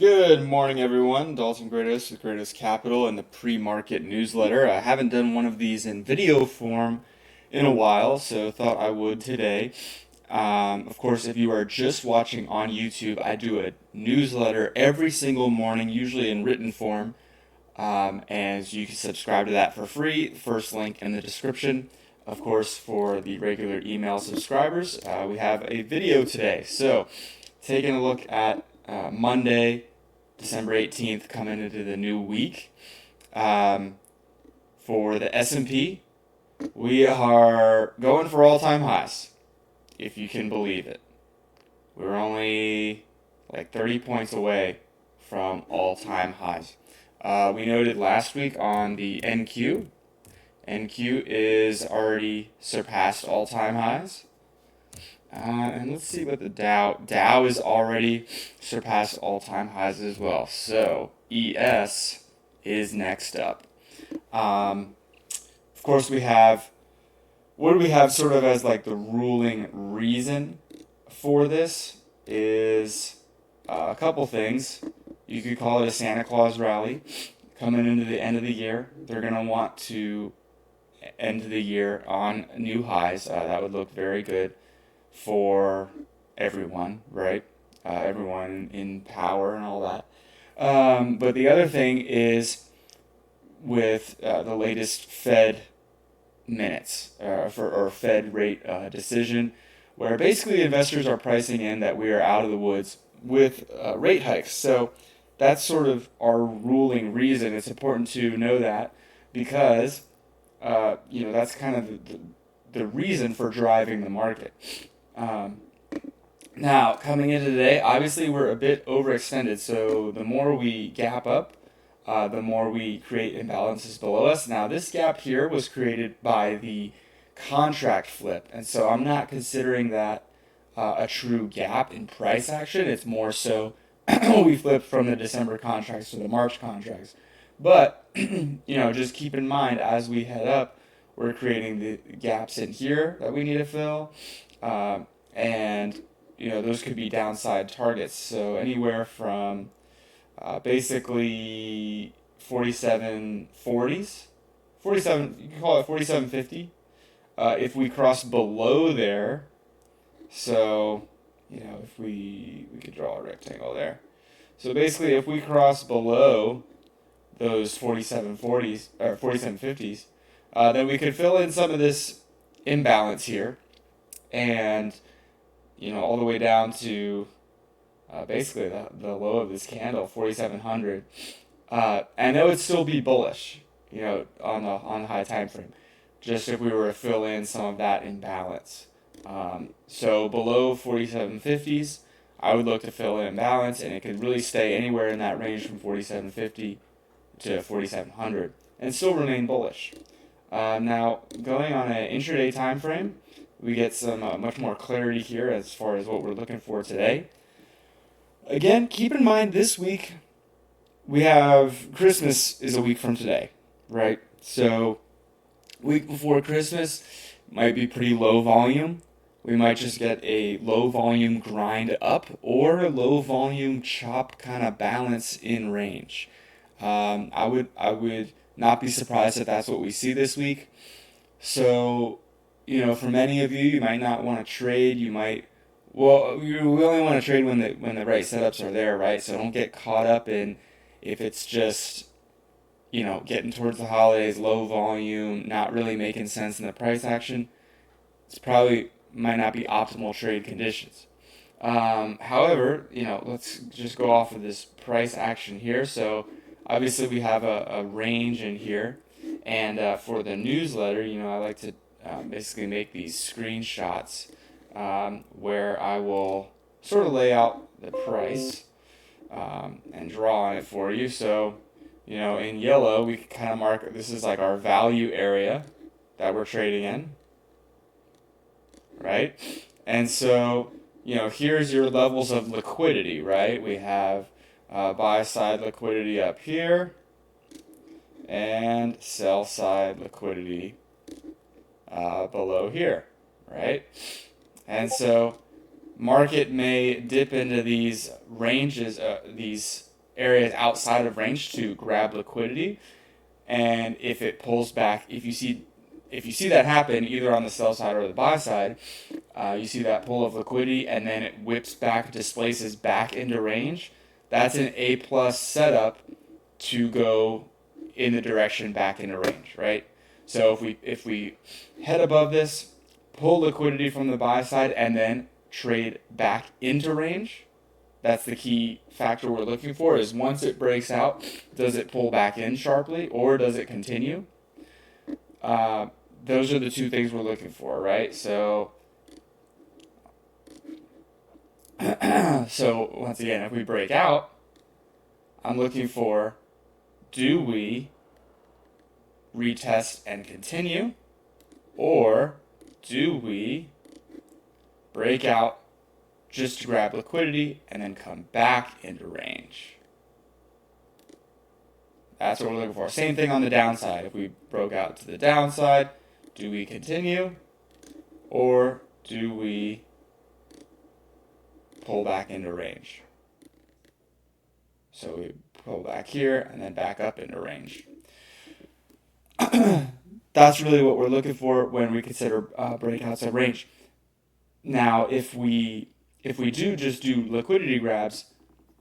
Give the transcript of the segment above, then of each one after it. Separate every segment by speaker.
Speaker 1: Good morning, everyone. Dalton Grados with Grados Capital and the Premarket newsletter. I haven't done one of these in video form in a while, so thought I would today. Of course, if you are just watching on YouTube, I do a newsletter every single morning, usually in written form, and you can subscribe to that for free. First link in the description. Of course, for the regular email subscribers, we have a video today. So, taking a look at Monday, December 18th, coming into the new week. For the S&P, we are going for all-time highs, if you can believe it. We're only like 30 points away from all-time highs. We noted last week on the NQ. NQ is already surpassed all-time highs. And let's see what the Dow. Dow is already surpassed all-time highs as well. So ES is next up. Of course, we have, what do we have sort of as like the ruling reason for this is a couple things. You could call it a Santa Claus rally. Coming into the end of the year, they're going to want to end the year on new highs. That would look very good for everyone, right? Everyone in power and all that. But the other thing is with the latest Fed minutes or Fed rate decision, where basically investors are pricing in that we are out of the woods with rate hikes. So that's sort of our ruling reason. It's important to know that because that's kind of the reason for driving the market. Now, coming into today, obviously we're a bit overextended, so the more we gap up, the more we create imbalances below us. Now, this gap here was created by the contract flip, and so I'm not considering that a true gap in price action. It's more so we flipped from the December contracts to the March contracts. But, just keep in mind as we head up, we're creating the gaps in here that we need to fill. And those could be downside targets. So anywhere from basically 47.40s, 47, you can call it 47.50. If we cross below there, so if we could draw a rectangle there. So basically, if we cross below those 47.40s or 47.50s, then we could fill in some of this imbalance here, and all the way down to basically the low of this candle, 4,700, and that would still be bullish, on the high time frame, just if we were to fill in some of that imbalance. So below 47.50s, I would look to fill in imbalance, and it could really stay anywhere in that range from 47.50 to 4,700, and still remain bullish. Now, going on an intraday time frame, we get some much more clarity here as far as what we're looking for today. Again, keep in mind this week we have Christmas is a week from today, right? So week before Christmas might be pretty low volume. We might just get a low volume grind up or a low volume chop kind of balance in range. I would not be surprised if that's what we see this week. So for many of you, you might not want to trade. You might, well, we only want to trade when the right setups are there, right? So don't get caught up in if it's just, getting towards the holidays, low volume, not really making sense in the price action. It's probably might not be optimal trade conditions. However, let's just go off of this price action here. So obviously we have a range in here, and for the newsletter, I like to basically make these screenshots where I will sort of lay out the price and draw on it for you. So, in yellow, we can kind of mark, this is like our value area that we're trading in, right? And so, here's your levels of liquidity, right? We have buy side liquidity up here and sell side liquidity below here, right? And so market may dip into these ranges, these areas outside of range to grab liquidity. And if it pulls back, if you see that happen either on the sell side or the buy side, you see that pull of liquidity and then it whips back, displaces back into range. That's an A plus setup to go in the direction back into range, right? So if we head above this, pull liquidity from the buy side, and then trade back into range, that's the key factor we're looking for. Is once it breaks out, does it pull back in sharply or does it continue? Those are the two things we're looking for, right? So so once again, if we break out, I'm looking for, do we retest and continue, or do we break out just to grab liquidity and then come back into range? That's what we're looking for. Same thing on the downside. If we broke out to the downside, do we continue, or do we pull back into range? So we pull back here and then back up into range. That's really what we're looking for when we consider breakouts of range. Now, if we do just do liquidity grabs,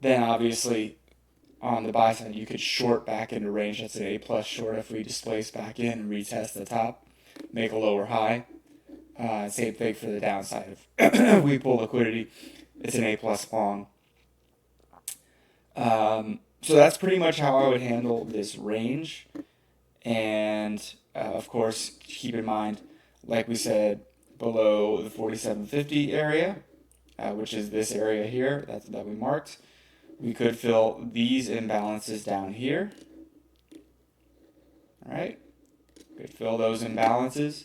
Speaker 1: then obviously on the buy side you could short back into range. That's an A plus short if we displace back in and retest the top, make a lower high. Same thing for the downside. If we pull liquidity, it's an A plus long. So that's pretty much how I would handle this range. And of course, keep in mind, like we said, below the 4750 area, which is this area here that we marked, we could fill these imbalances down here. All right, could fill those imbalances.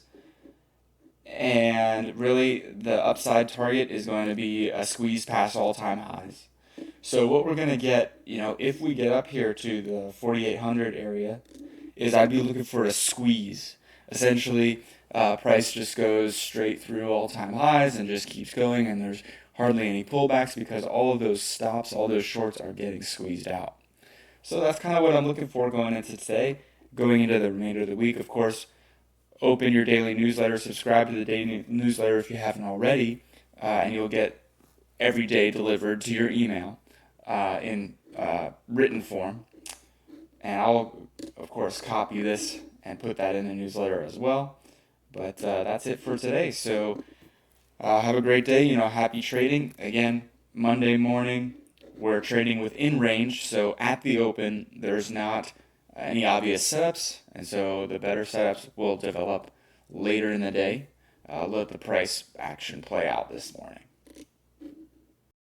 Speaker 1: And really, the upside target is going to be a squeeze past all-time highs. So what we're going to get, if we get up here to the 4800 area, is I'd be looking for a squeeze. Essentially, price just goes straight through all-time highs and just keeps going, and there's hardly any pullbacks because all of those stops, all those shorts are getting squeezed out. So that's kind of what I'm looking for going into today, going into the remainder of the week. Of course, open your daily newsletter, subscribe to the daily newsletter if you haven't already, and you'll get every day delivered to your email in written form. And I'll, of course, copy this and put that in the newsletter as well. But that's it for today. So have a great day. Happy trading. Again, Monday morning, we're trading within range. So at the open, there's not any obvious setups. And so the better setups will develop later in the day. Let the price action play out this morning.